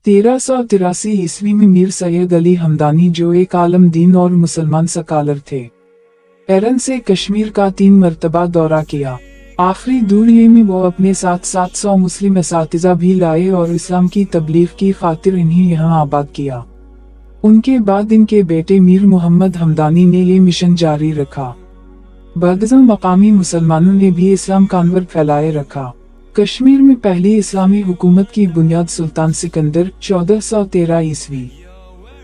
1383 ईस्वी में मीर सैयद अली हमदानी, जो एक आलम दीन और मुसलमान स्कॉलर थे, एरन से कश्मीर का 3 मरतबा दौरा किया। आखिरी दूरिये में वो अपने साथ 700 मुस्लिम असातिज़ा भी लाए और इस्लाम की तबलीग की खातिर इन्हें यहाँ आबाद किया। उनके बाद इनके बेटे मीर मोहम्मद हमदानी ने ये मिशन जारी रखा। बदज़म मकामी मुसलमानों ने भी इस्लाम का अनवर फैलाए रखा। कश्मीर में पहली इस्लामी हुकूमत की बुनियाद सुल्तान सिकंदर 1413 ईस्वी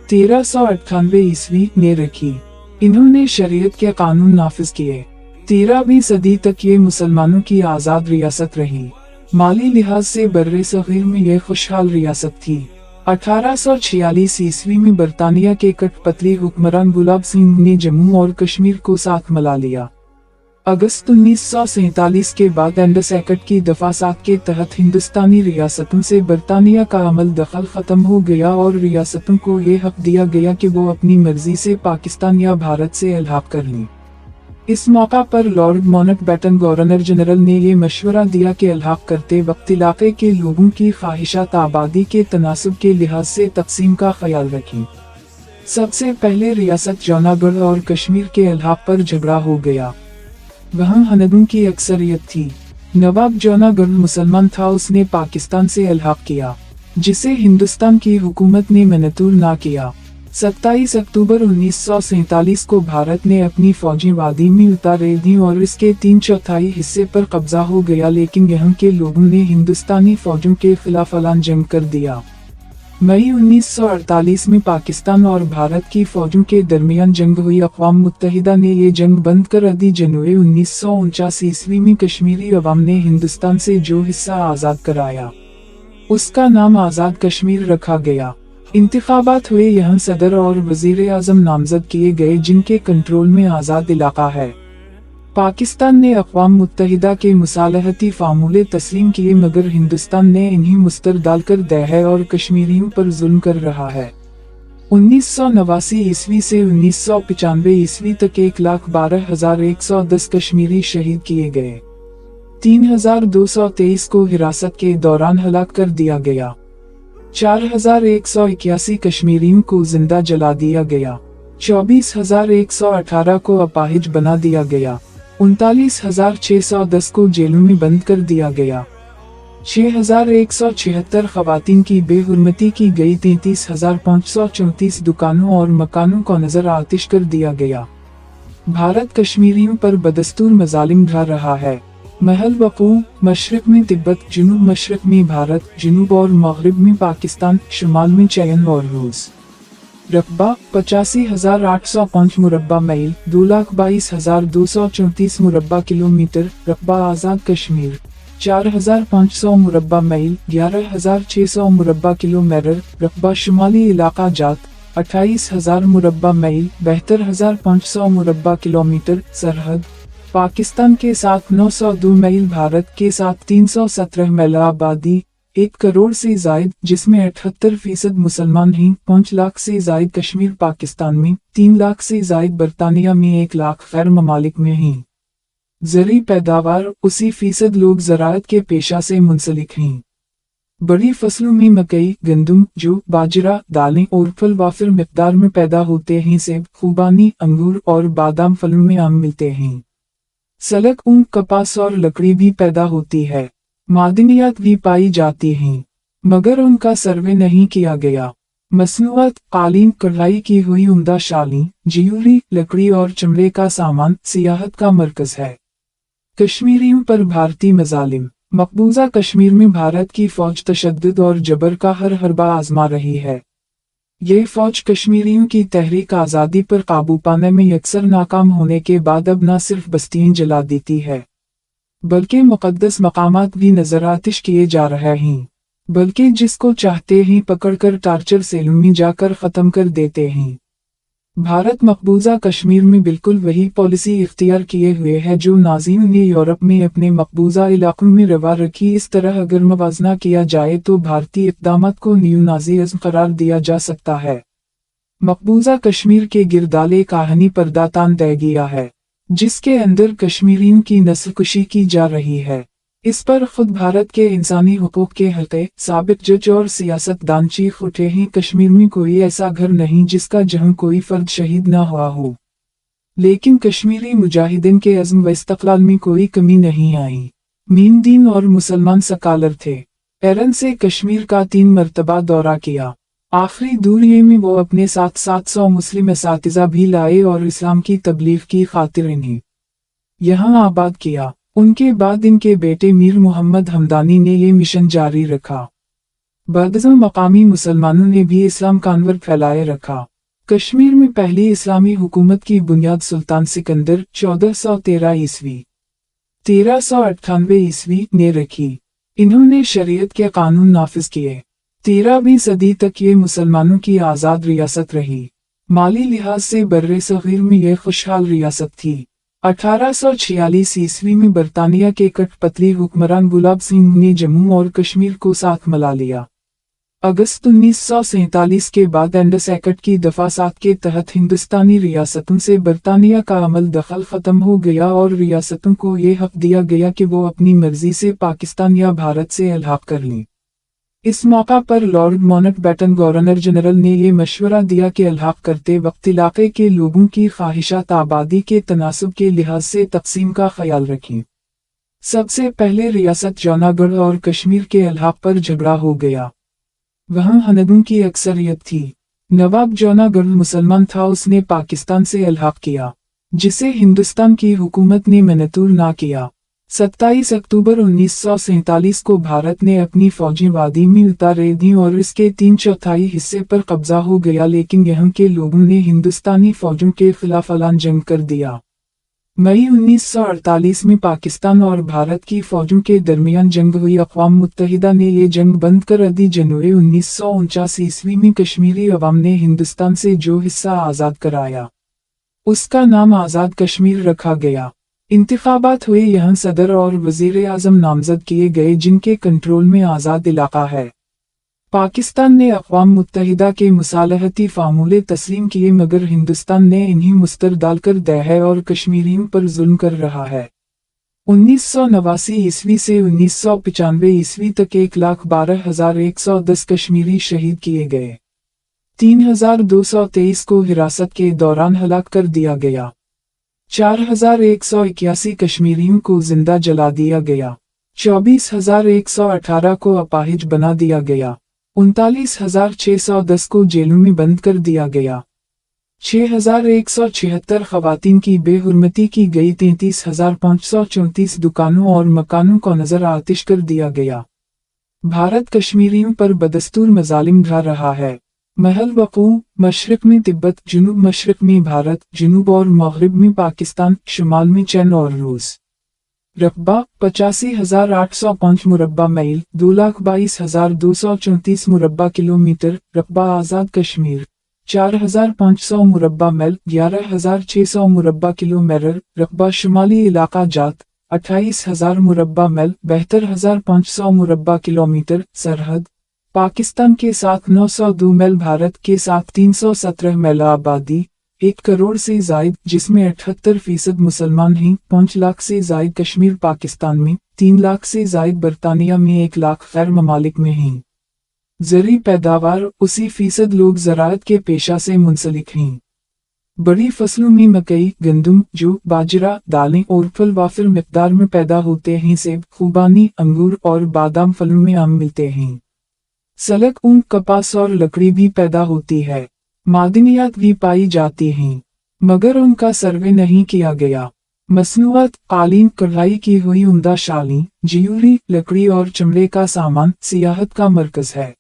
1398 ईस्वी ने रखी। इन्होंने शरीयत के कानून नाफिज किए। 13वीं सदी तक ये मुसलमानों की आज़ाद रियासत रही। माली लिहाज से बर्रे सगीर में यह खुशहाल रियासत थी। 1846 ईस्वी में बरतानिया के कठपुतली हुक्मरान गुलाब सिंह ने जम्मू और कश्मीर को साथ मिला लिया। अगस्त 1947 के बाद एंडस एक्ट की दफा 7 के तहत हिंदुस्तानी रियासतों से बरतानिया का अमल दखल खत्म हो गया और रियासतों को ये हक दिया गया कि वो अपनी मर्जी से पाकिस्तान या भारत से इल्हाक कर लें। इस मौका पर लॉर्ड माउंटबेटन गवर्नर जनरल ने ये मशवरा दिया कि इल्हाक करते वक्त इलाके के लोगों की ख्वाहिशात आबादी के तनासब के लिहाज से तकसीम का ख्याल रखें। सबसे पहले रियासत जौनागढ़ और कश्मीर के इल्हाक पर झगड़ा हो गया। वहाँ हनदों की अक्सरियत थी। नवाब जौनागढ़ मुसलमान था, उसने पाकिस्तान से इल्हाक किया, जिसे हिंदुस्तान की हुकूमत ने मंजूर ना किया। 27 अक्टूबर 1947 को भारत ने अपनी फौजें वादी में उतार दी और इसके 3/4 हिस्से पर कब्जा हो गया, लेकिन यहाँ के लोगों ने हिंदुस्तानी फौजों के खिलाफ ऐलान जंग कर दिया। मई 1948 में पाकिस्तान और भारत की फौजों के दरमियान जंग हुई। अक़वाम मुत्तहिदा ने ये जंग बंद कर दी। जनवरी 1949 ईस्वी में कश्मीरी अवाम ने हिंदुस्तान से जो हिस्सा आज़ाद कराया, उसका नाम आज़ाद कश्मीर रखा गया। इंतखाबात हुए, यहाँ सदर और वजीर आज़म नामजद किए गए, जिनके कंट्रोल में आज़ाद इलाका है। पाकिस्तान ने अक़वाम मुत्तहिदा के मुसालहती फार्मूले तस्लीम किए, मगर हिंदुस्तान ने इन्हें मुस्तर डालकर दे है और कश्मीरियों पर जुल्म कर रहा है। 1989 ईस्वी से 1995 ईस्वी तक 1,12,110 कश्मीरी शहीद किए गए। 3,223 को हिरासत के दौरान हलाक कर दिया गया। 4,181 कश्मीरियों को जिंदा जला दिया गया। 24,118 को अपाहिज बना दिया गया। 39,610 को जेलों में बंद कर दिया गया। 6,176 खवातीन की बेहुरमती की गई। 33,534 दुकानों और मकानों को नजर आतिश कर दिया गया। भारत कश्मीरियों पर बदस्तूर मजालिम ढा रहा है। महल वक़ू, मशरक़ में तिब्बत, जुनूब मशरक़ में भारत, जुनूब और मग़रिब में पाकिस्तान, शुमाल में चीन और रूस। रकबा 85,805 मुरब्बा मील, 2,22,234 मुरब्बा किलोमीटर। रकबा आज़ाद कश्मीर 4,500 मुरब्बा मील, 11,600 मुरब्बा किलोमीटर। रकबा शुमाली इलाका जात 28,000 मुरब्बा मील, 72,500 मुरब्बा किलोमीटर। सरहद पाकिस्तान के साथ 902 मील, भारत के साथ 317 मील। आबादी 1 करोड़ से जायद, जिसमें 78% मुसलमान हैं। 5 लाख से जायद कश्मीर पाकिस्तान में, 3 लाख से जायद बरतानिया में, 1 लाख गैर ममालिक में हैं। ज़री पैदावार 80% लोग ज़राअत के पेशा से मुंसलिक हैं। बड़ी फसलों में मकई, गंदम, जौ, बाजरा, दालें और फल वाफिर मिक़दार में पैदा होते हैं। सेब, खूबानी, अंगूर और बादाम फलों में आम मिलते हैं। सलक, ऊन, कपास और लकड़ी भी पैदा होती है। मादनियात भी पाई जाती हैं, मगर उनका सर्वे नहीं किया गया। मसनूआत, कालीन, कढ़ाई की हुई उम्दा शाली, ज्यूलरी, लकड़ी और चमड़े का सामान सियाहत का मरकज है। कश्मीरियों पर भारतीय मजालिम। मकबूजा कश्मीर में भारत की फौज तशद्दुद और जबर का हर हरबा आजमा रही है। ये फौज कश्मीरियों की तहरीक आज़ादी पर काबू पाने में अक्सर नाकाम होने के बाद अब न सिर्फ बस्तियां जला देती है, बल्कि मुक़द्दस मकामात भी नजर आतिश किए जा रहे हैं, बल्कि जिसको चाहते ही पकड़कर टार्चर सेलों में जाकर ख़त्म कर देते हैं। भारत मकबूजा कश्मीर में बिल्कुल वही पॉलिसी इख्तियार किए हुए है जो नाज़ियों ने यूरोप में अपने मकबूजा इलाकों में रवा रखी। इस तरह अगर मवाजना किया जाए तो भारतीय इक़दामात को न्यू नाज़िज़्म करार दिया जा सकता है। मकबूजा कश्मीर के गिरदाले कहानी पर्दा तान दे गया है, जिसके अंदर कश्मीरियों की नस्लकुशी की जा रही है। इस पर खुद भारत के इंसानी हुकूक के हल्के साबिक जज और सियासतदान चीख उठे हैं, कश्मीर में कोई ऐसा घर नहीं जिसका जहां कोई फर्द शहीद ना हुआ हो। लेकिन कश्मीरी मुजाहिदीन के अज़्म व इस्तक़लाल में कोई कमी नहीं आई। मीन दीन और मुसलमान स्कॉलर थे। एरन से कश्मीर का 3 मरतबा दौरा किया। आखिरी दूरिये में वो अपने साथ 700 मुस्लिम असातिज़ा भी लाए और इस्लाम की तबलीग की खातिर इन्हें यहाँ आबाद किया। उनके बाद इनके बेटे मीर मोहम्मद हमदानी ने ये मिशन जारी रखा। बदज़ मकामी मुसलमानों ने भी इस्लाम का अनवर फैलाए रखा। कश्मीर में पहली इस्लामी हुकूमत की बुनियाद सुल्तान सिकंदर 1413 ईस्वी 1398 ईस्वी ने रखी। इन्होंने शरीयत के कानून नाफिज किए। 13वीं सदी तक ये मुसलमानों की आज़ाद रियासत रही। माली लिहाज से बर्रे सगीर में यह खुशहाल रियासत थी। 1846 ईस्वी में बरतानिया के कठपुतली हुक्मरान गुलाब सिंह ने जम्मू और कश्मीर को साथ मिला लिया। अगस्त 1947 के बाद एंडस एक्ट की दफा 7 के तहत हिंदुस्तानी रियासतों से बरतानिया का अमल दखल खत्म हो गया और रियासतों को ये हक दिया गया कि वो अपनी मर्जी से पाकिस्तान या भारत से इल्हाक कर लें। इस मौका पर लॉर्ड माउंटबेटन गवर्नर जनरल ने ये मशवरा दिया कि इल्हाक करते वक्त इलाके के लोगों की ख्वाहिशात आबादी के तनासुब के लिहाज से तकसीम का ख्याल रखें। सबसे पहले रियासत जौनागढ़ और कश्मीर के इल्हाक पर झगड़ा हो गया। वहां हनदों की अक्सरियत थी। नवाब जौनागढ़ मुसलमान था, उसने पाकिस्तान से इल्हाक किया, जिसे हिंदुस्तान की हुकूमत ने मंजूर ना किया। 27 अक्टूबर 1947 को भारत ने अपनी फौजें वादी में उतार दी और इसके 3/4 हिस्से पर कब्जा हो गया, लेकिन यहाँ के लोगों ने हिंदुस्तानी फौजों के खिलाफ ऐलान जंग कर दिया। मई 1948 में पाकिस्तान और भारत की फौजों के दरमियान जंग हुई। अक़वाम मुत्तहिदा ने ये जंग बंद कर दी। जनवरी 1949 ईस्वी में कश्मीरी अवाम ने हिंदुस्तान से जो हिस्सा आज़ाद कराया, उसका नाम आज़ाद कश्मीर रखा गया। इंतखाबात हुए, यहाँ सदर और वज़ीर आज़म नामजद किए गए, जिनके कंट्रोल में आज़ाद इलाका है। पाकिस्तान ने अक़वाम मुत्तहिदा के मुसालहती फार्मूले तस्लीम किए, मगर हिंदुस्तान ने इन्हें मुस्तर डालकर दिया है और कश्मीरियों पर जुल्म कर रहा है। 1989 ईस्वी से 1995 ईस्वी तक 1,12,110 कश्मीरी शहीद किए गए। 3,223 को हिरासत के दौरान हलाक कर दिया गया। 4,181 कश्मीरियों को जिंदा जला दिया गया। 24,118 को अपाहिज बना दिया गया। 39,610 को जेलों में बंद कर दिया गया। 6,176 खवातीन की बेहुरमती की गई। 33,534 दुकानों और मकानों को नजर आतिश कर दिया गया। भारत कश्मीरियों पर बदस्तूर मजालिम ढा रहा है। महल वक़ू, मशरक़ में तिब्बत, जुनूब मशरक़ में भारत, जुनूब और मग़रिब में पाकिस्तान, शुमाल में चीन और रूस। रकबा 85,805 मुरब्बा मील, 2,22,234 मुरब्बा किलोमीटर। रकबा आज़ाद कश्मीर 4,500 मुरब्बा मील, 11,600 मुरब्बा किलोमीटर। रकबा शुमाली इलाका जात 28,000 मुरब्बा मील, 72,500 मुरब्बा किलोमीटर। सरहद पाकिस्तान के साथ 902 मील, भारत के साथ 317 मील। आबादी 1 करोड़ से जायद, जिसमें 78% मुसलमान हैं। 5 लाख से जायद कश्मीर पाकिस्तान में, 3 लाख से जायद बरतानिया में, 1 लाख गैर ममालिक में हैं। ज़री पैदावार 80% लोग ज़राअत के पेशा से मुंसलिक हैं। बड़ी फसलों में मकई, गंदम, जौ, बाजरा, दालें और फल वाफिर मिक़दार में पैदा होते हैं। सेब, खुबानी, अंगूर और बादाम फलों में आम मिलते हैं। सलक, ऊन, कपास और लकड़ी भी पैदा होती है। मादनियात भी पाई जाती हैं, मगर उनका सर्वे नहीं किया गया। मसनूआत, कालीन, कढ़ाई की हुई उम्दा शाली, ज्यूलरी, लकड़ी और चमड़े का सामान सियाहत का मरकज है।